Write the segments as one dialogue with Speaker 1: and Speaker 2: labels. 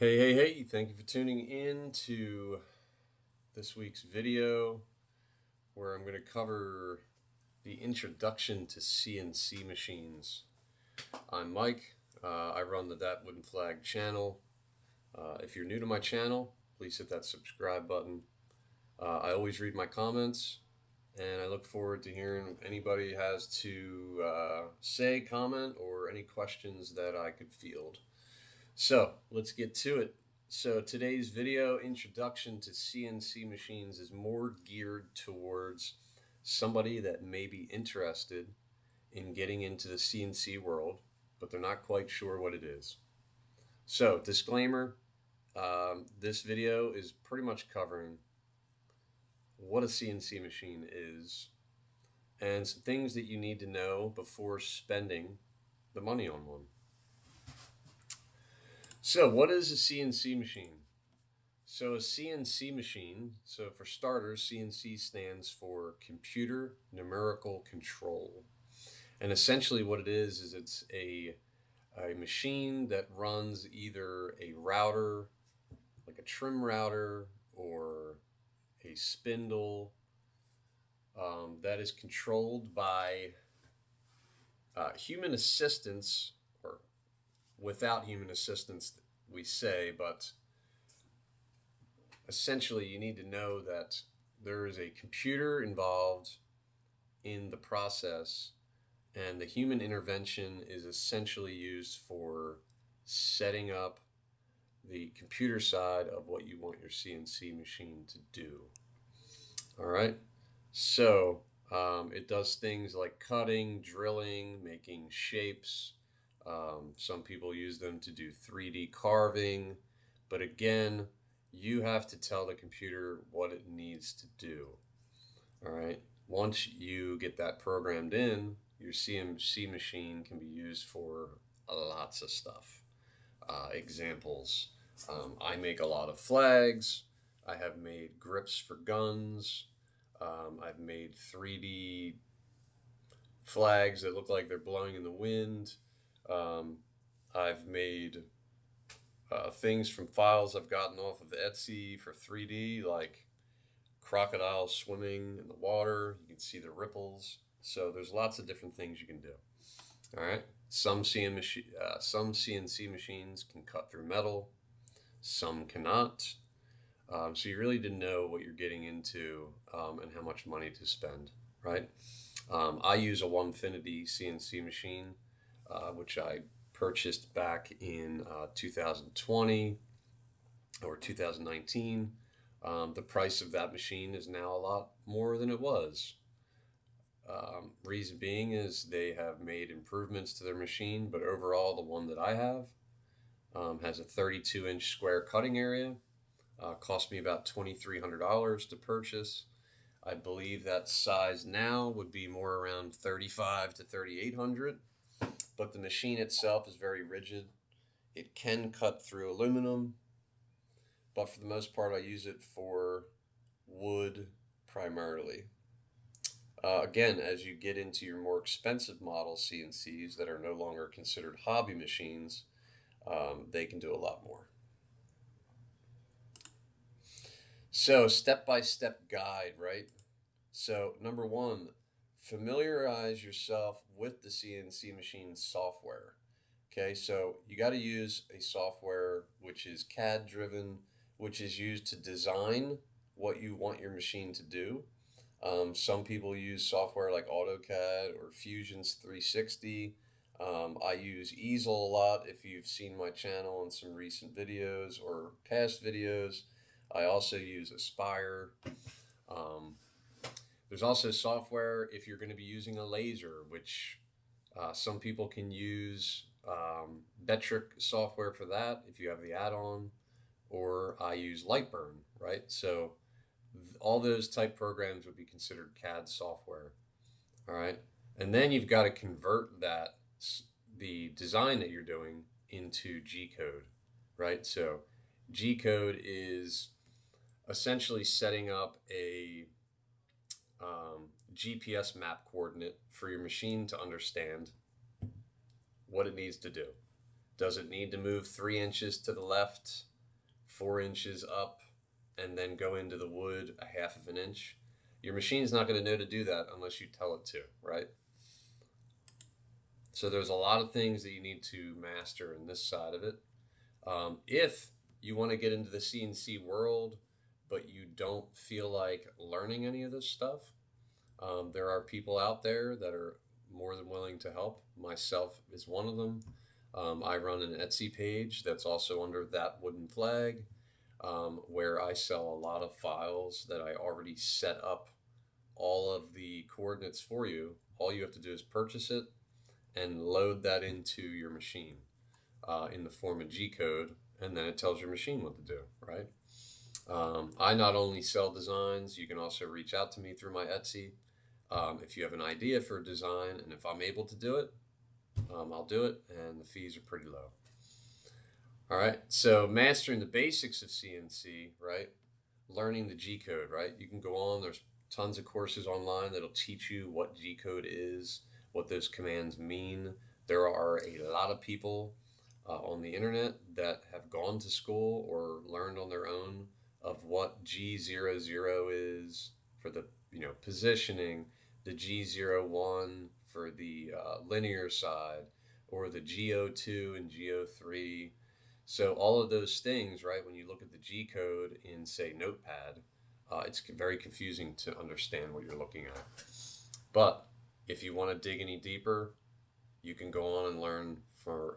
Speaker 1: Hey, thank you for tuning in to this week's video where I'm going to cover the introduction to CNC machines. I'm Mike. I run the That Wooden Flag channel. If you're new to my channel, please hit that subscribe button. I always read my comments, and I look forward to hearing what anybody has to say, comment, or any questions that I could field. So let's get to it. So today's video introduction to CNC machines is more geared towards somebody that may be interested in getting into the CNC world, but they're not quite sure what it is. So disclaimer, this video is pretty much covering what a CNC machine is and some things that you need to know before spending the money on one. So what is a CNC machine? So a CNC machine, so for starters, CNC stands for computer numerical control. And essentially what it is it's a machine that runs either a router, like a trim router, or a spindle, that is controlled by human assistance, or without human assistance, we say, but essentially you need to know that there is a computer involved in the process, and the human intervention is essentially used for setting up the computer side of what you want your CNC machine to do. All right, so it does things like cutting, drilling, making shapes. Some people use them to do 3D carving, but again, you have to tell the computer what it needs to do. All right. Once you get that programmed in, your CNC machine can be used for lots of stuff. Examples, I make a lot of flags. I have made grips for guns. I've made 3D flags that look like they're blowing in the wind. I've made things from files I've gotten off of Etsy for 3D, like crocodiles swimming in the water. You can see the ripples. So there's lots of different things you can do. All right. Some CNC machines can cut through metal. Some cannot. So you really didn't know what you're getting into and how much money to spend, right? I use a Onefinity CNC machine, which I purchased back in 2020 or 2019. The price of that machine is now a lot more than it was. Reason being is they have made improvements to their machine, but overall the one that I have has a 32-inch square cutting area. Cost me about $2,300 to purchase. I believe that size now would be more around $3,500 to $3,800, but the machine itself is very rigid. It can cut through aluminum, but for the most part I use it for wood primarily. Again, as you get into your more expensive model CNCs that are no longer considered hobby machines, they can do a lot more. So, step-by-step guide, right? So, number one, familiarize yourself with the CNC machine software. Okay, so you got to use a software which is CAD driven, which is used to design what you want your machine to do. Some people use software like AutoCAD or Fusion's 360. I use Easel a lot if you've seen my channel in some recent videos or past videos. I also use Aspire. There's also software if you're going to be using a laser, which some people can use Metric software for that if you have the add-on, or I use Lightburn, right? So all those type programs would be considered CAD software. All right. And then you've got to convert the design that you're doing into G code, right? So G code is essentially setting up a GPS map coordinate for your machine to understand what it needs to do. Does it need to move 3 inches to the left 4 inches up and then go into the wood a half of an inch, your machine's not going to know to do that unless you tell it to, right? So there's a lot of things that you need to master in this side of it. If you want to get into the CNC world, but you don't feel like learning any of this stuff, there are people out there that are more than willing to help. Myself is one of them. I run an Etsy page that's also under That Wooden Flag, where I sell a lot of files that I already set up all of the coordinates for you. All you have to do is purchase it and load that into your machine in the form of G code, and then it tells your machine what to do, right? I not only sell designs, you can also reach out to me through my Etsy. If you have an idea for a design, and if I'm able to do it, I'll do it, and the fees are pretty low. All right, so mastering the basics of CNC, right? Learning the G code, right? You can go on, there's tons of courses online that'll teach you what G code is, what those commands mean. There are a lot of people on the internet that have gone to school or learned on their own of what G00 is for the positioning, the G01 for the linear side, or the G02 and G03. So all of those things, right? When you look at the G code in, say, Notepad, it's very confusing to understand what you're looking at. But if you want to dig any deeper, you can go on and learn for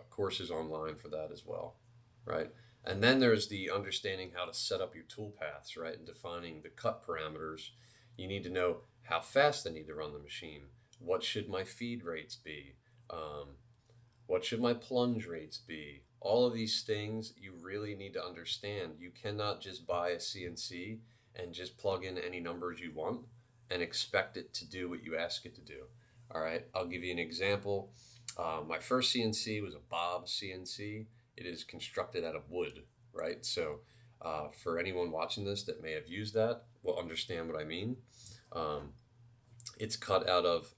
Speaker 1: courses online for that as well, right? And then there's the understanding how to set up your tool paths, right? And defining the cut parameters. You need to know how fast I need to run the machine. What should my feed rates be? What should my plunge rates be? All of these things you really need to understand. You cannot just buy a CNC and just plug in any numbers you want and expect it to do what you ask it to do. All right, I'll give you an example. My first CNC was a Bob CNC. It is constructed out of wood, right? So for anyone watching this that may have used that will understand what I mean. It's cut out of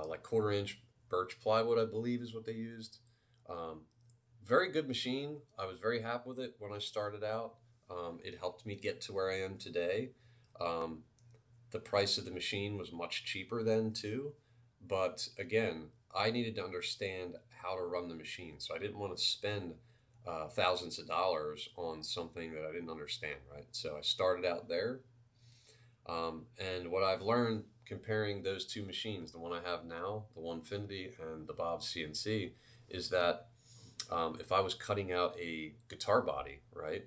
Speaker 1: like 1/4 inch birch plywood, I believe is what they used. Very good machine. I was very happy with it when I started out. It helped me get to where I am today. The price of the machine was much cheaper then too. But again, I needed to understand how to run the machine. So I didn't want to spend thousands of dollars on something that I didn't understand, right? So I started out there. And what I've learned comparing those two machines, the one I have now, the Onefinity and the Bob CNC, is that if I was cutting out a guitar body, right,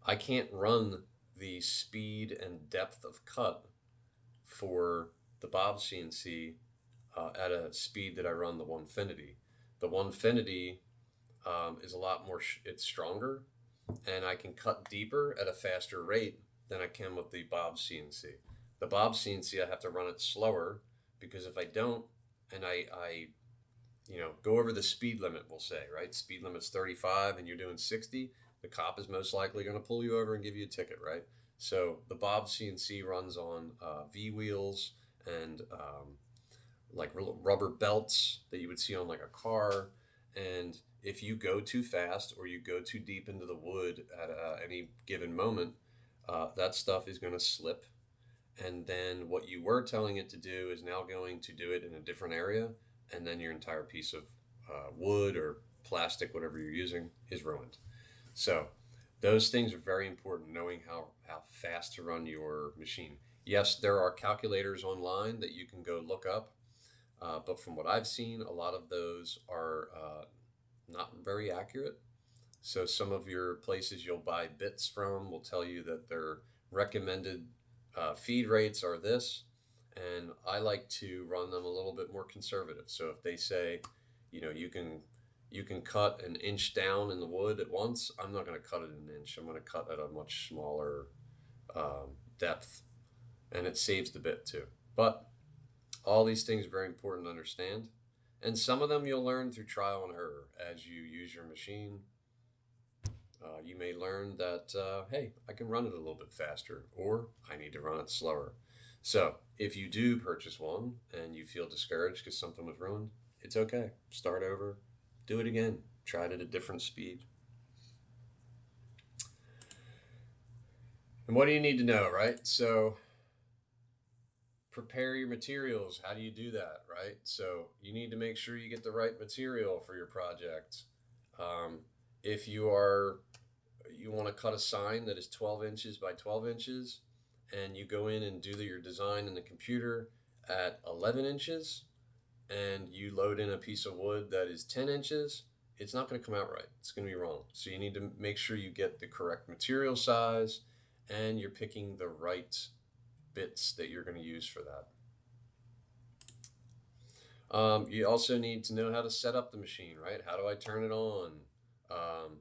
Speaker 1: I can't run the speed and depth of cut for the Bob CNC at a speed that I run the Onefinity. The Onefinity is a lot more, it's stronger, and I can cut deeper at a faster rate than I can with the Bob CNC. The Bob CNC, I have to run it slower because if I don't, and I go over the speed limit, we'll say, right? Speed limit's 35 and you're doing 60, the cop is most likely going to pull you over and give you a ticket, right? So the Bob CNC runs on V wheels and like rubber belts that you would see on like a car. And if you go too fast or you go too deep into the wood at any given moment, that stuff is going to slip. And then what you were telling it to do is now going to do it in a different area. And then your entire piece of wood or plastic, whatever you're using, is ruined. So those things are very important, knowing how fast to run your machine. Yes, there are calculators online that you can go look up. But from what I've seen, a lot of those are not very accurate. So some of your places you'll buy bits from will tell you that their recommended feed rates are this, and I like to run them a little bit more conservative. So if they say, you can cut an inch down in the wood at once, I'm not going to cut it an inch. I'm going to cut at a much smaller depth, and it saves the bit too. But all these things are very important to understand, and some of them you'll learn through trial and error as you use your machine. You may learn that, hey, I can run it a little bit faster, or I need to run it slower. So if you do purchase one and you feel discouraged because something was ruined, it's okay. Start over, do it again, try it at a different speed. And what do you need to know, right? So prepare your materials. How do you do that, right? So you need to make sure you get the right material for your project. Um, if you want to cut a sign that is 12 inches by 12 inches, and you go in and do your design in the computer at 11 inches, and you load in a piece of wood that is 10 inches, it's not going to come out right. It's going to be wrong. So you need to make sure you get the correct material size and you're picking the right bits that you're going to use for that. You also need to know how to set up the machine, right? How do I turn it on? Um,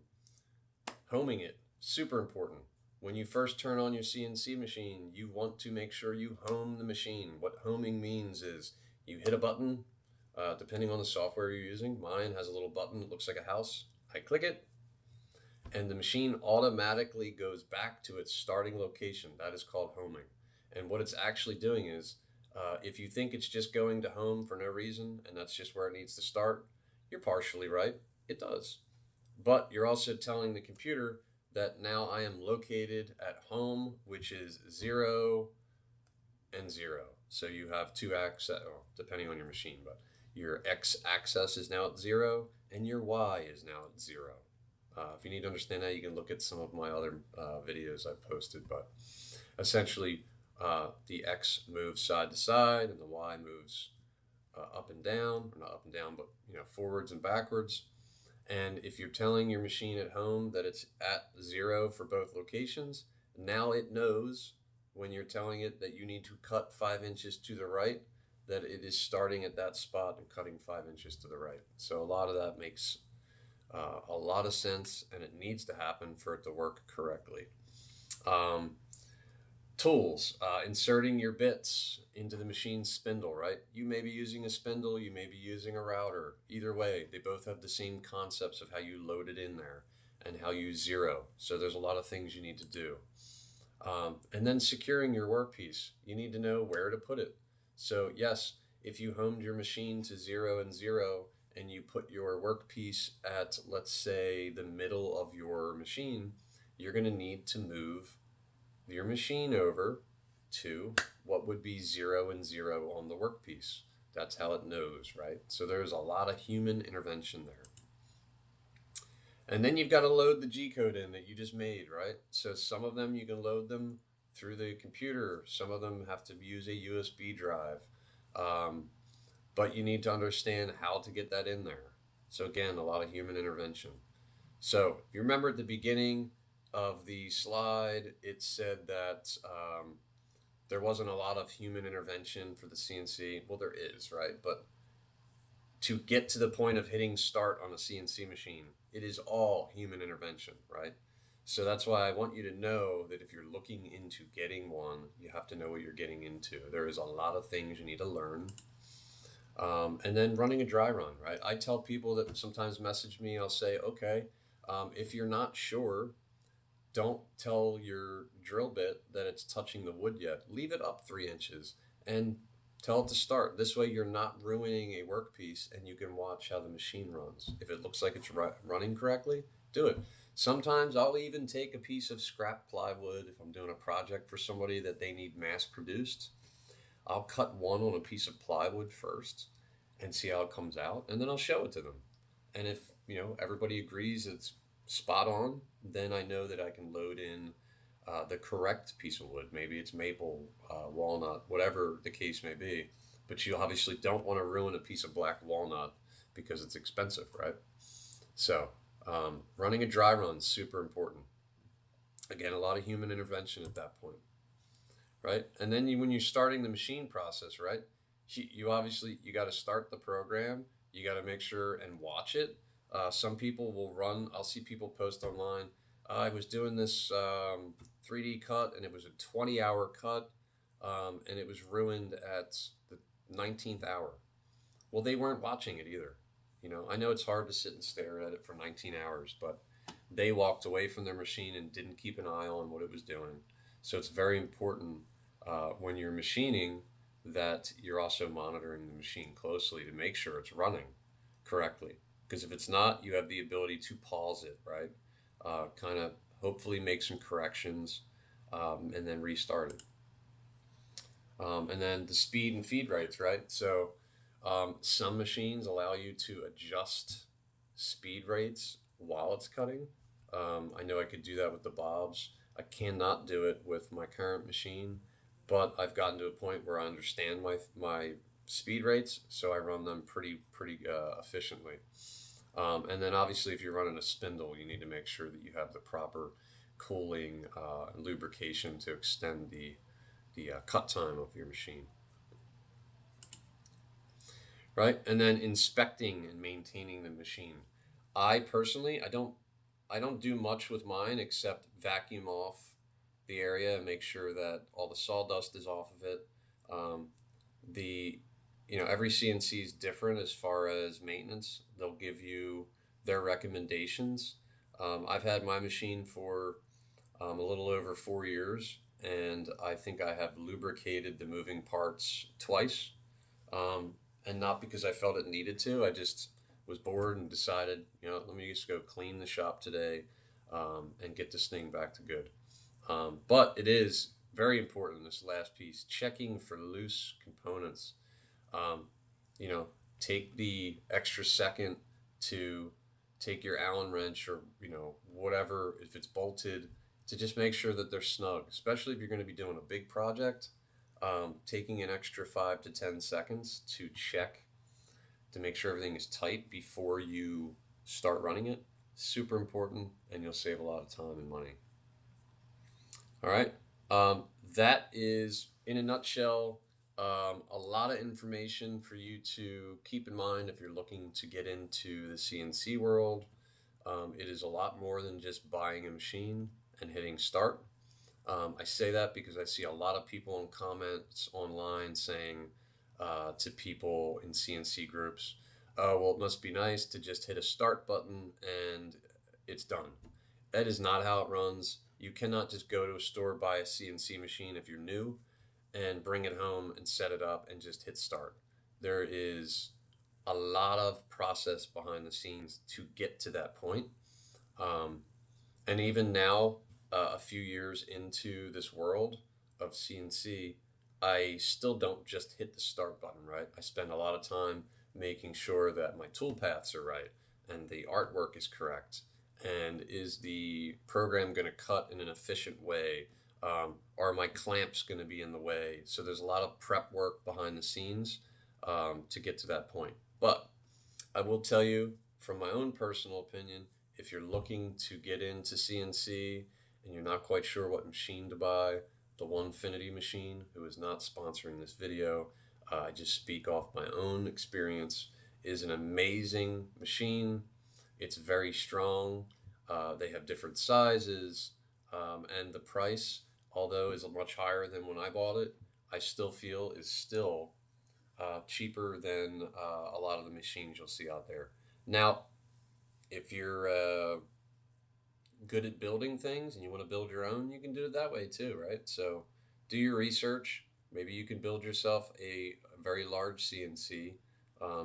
Speaker 1: Homing it, super important. When you first turn on your CNC machine, you want to make sure you home the machine. What homing means is you hit a button, depending on the software you're using. Mine has a little button that looks like a house. I click it, and the machine automatically goes back to its starting location. That is called homing. And what it's actually doing is, if you think it's just going to home for no reason and that's just where it needs to start, you're partially right. It does. But you're also telling the computer that now I am located at home, which is 0 and 0. So you have two axes, depending on your machine, but your X axis is now at 0 and your Y is now at 0. If you need to understand that, you can look at some of my other videos I've posted. But essentially, the X moves side to side and the Y moves up and down, or not up and down, but forwards and backwards. And if you're telling your machine at home that it's at 0 for both locations, now it knows when you're telling it that you need to cut 5 inches to the right, that it is starting at that spot and cutting 5 inches to the right. So a lot of that makes a lot of sense, and it needs to happen for it to work correctly. Um, Tools, inserting your bits into the machine's spindle, right? You may be using a spindle, you may be using a router. Either way, they both have the same concepts of how you load it in there and how you zero. So there's a lot of things you need to do. And then securing your workpiece, you need to know where to put it. So yes, if you homed your machine to 0 and 0 and you put your workpiece at, let's say, the middle of your machine, you're going to need to move your machine over to what would be 0 and 0 on the workpiece. That's how it knows, right? So there's a lot of human intervention there. And then you've got to load the G code in that you just made, right? So some of them you can load them through the computer. Some of them have to use a USB drive. But you need to understand how to get that in there. So again, a lot of human intervention. So if you remember at the beginning of the slide, it said that there wasn't a lot of human intervention for the CNC. Well, there is, right? But to get to the point of hitting start on a CNC machine, it is all human intervention, right? So that's why I want you to know that if you're looking into getting one, you have to know what you're getting into. There is a lot of things you need to learn. And then running a dry run, right? I tell people that sometimes message me, I'll say, okay, if you're not sure, don't tell your drill bit that it's touching the wood yet. Leave it up 3 inches and tell it to start. This way you're not ruining a workpiece and you can watch how the machine runs. If it looks like it's running correctly, do it. Sometimes I'll even take a piece of scrap plywood if I'm doing a project for somebody that they need mass produced. I'll cut one on a piece of plywood first and see how it comes out, and then I'll show it to them. And if everybody agrees it's spot on, then I know that I can load in the correct piece of wood. Maybe it's maple, walnut, whatever the case may be. But you obviously don't want to ruin a piece of black walnut because it's expensive, right? So running a dry run is super important. Again, a lot of human intervention at that point, right? And then when you're starting the machine process, right? You obviously you got to start the program. You got to make sure and watch it. Some people will run. I'll see people post online. I was doing this 3D cut, and it was a 20-hour cut, and it was ruined at the 19th hour. Well, they weren't watching it either. I know it's hard to sit and stare at it for 19 hours, but they walked away from their machine and didn't keep an eye on what it was doing. So it's very important when you're machining that you're also monitoring the machine closely to make sure it's running correctly. Because if it's not, you have the ability to pause it, right? Kind of hopefully make some corrections. and then restart it. And then the speed and feed rates, right? So some machines allow you to adjust speed rates while it's cutting. I know I could do that with the bobs. I cannot do it with my current machine, but I've gotten to a point where I understand my speed rates, so I run them pretty efficiently. And then obviously, if you're running a spindle, you need to make sure that you have the proper cooling and lubrication to extend the cut time of your machine, right? And then inspecting and maintaining the machine. I personally, I don't do much with mine except vacuum off the area and make sure that all the sawdust is off of it. Um, the every CNC is different as far as maintenance. They'll give you their recommendations. I've had my machine for a little over 4 years, and I think I have lubricated the moving parts twice, um, and not because I felt it needed to. I just was bored and decided, let me just go clean the shop today, and get this thing back to good. But it is very important, this last piece, checking for loose components. Um, you know, take the extra second to take your Allen wrench or, whatever, if it's bolted, to just make sure that they're snug, especially if you're going to be doing a big project. Taking an extra 5 to 10 seconds to check to make sure everything is tight before you start running it, super important, and you'll save a lot of time and money. All right. That is, in a nutshell, a lot of information for you to keep in mind if you're looking to get into the CNC world. It is a lot more than just buying a machine and hitting start. I say that because I see a lot of people in comments online saying to people in CNC groups, "Oh, well, it must be nice to just hit a start button and it's done." That is not how it runs. You cannot just go to a store, buy a CNC machine if you're new, and bring it home and set it up and just hit start. There is a lot of process behind the scenes to get to that point. Um, and even now, a few years into this world of CNC, I still don't just hit the start button, right? I spend a lot of time making sure that my tool paths are right and the artwork is correct. And is the program going to cut in an efficient way? Are my clamps going to be in the way? So there's a lot of prep work behind the scenes to get to that point. But I will tell you, from my own personal opinion, if you're looking to get into CNC and you're not quite sure what machine to buy, the Onefinity machine, who is not sponsoring this video, I just speak off my own experience, is an amazing machine. It's very strong. They have different sizes, and the price, although is much higher than when I bought it, I still feel is still cheaper than a lot of the machines you'll see out there. Now, if you're good at building things and you want to build your own, you can do it that way too, right? So do your research. Maybe you can build yourself a very large CNC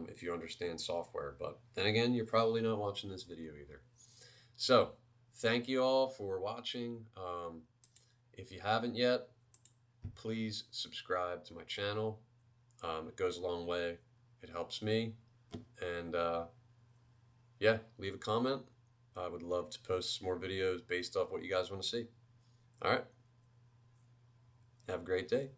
Speaker 1: if you understand software. But then again, you're probably not watching this video either. So thank you all for watching. If you haven't yet, please subscribe to my channel. It goes a long way. It helps me. And yeah, leave a comment. I would love to post more videos based off what you guys want to see. All right. Have a great day.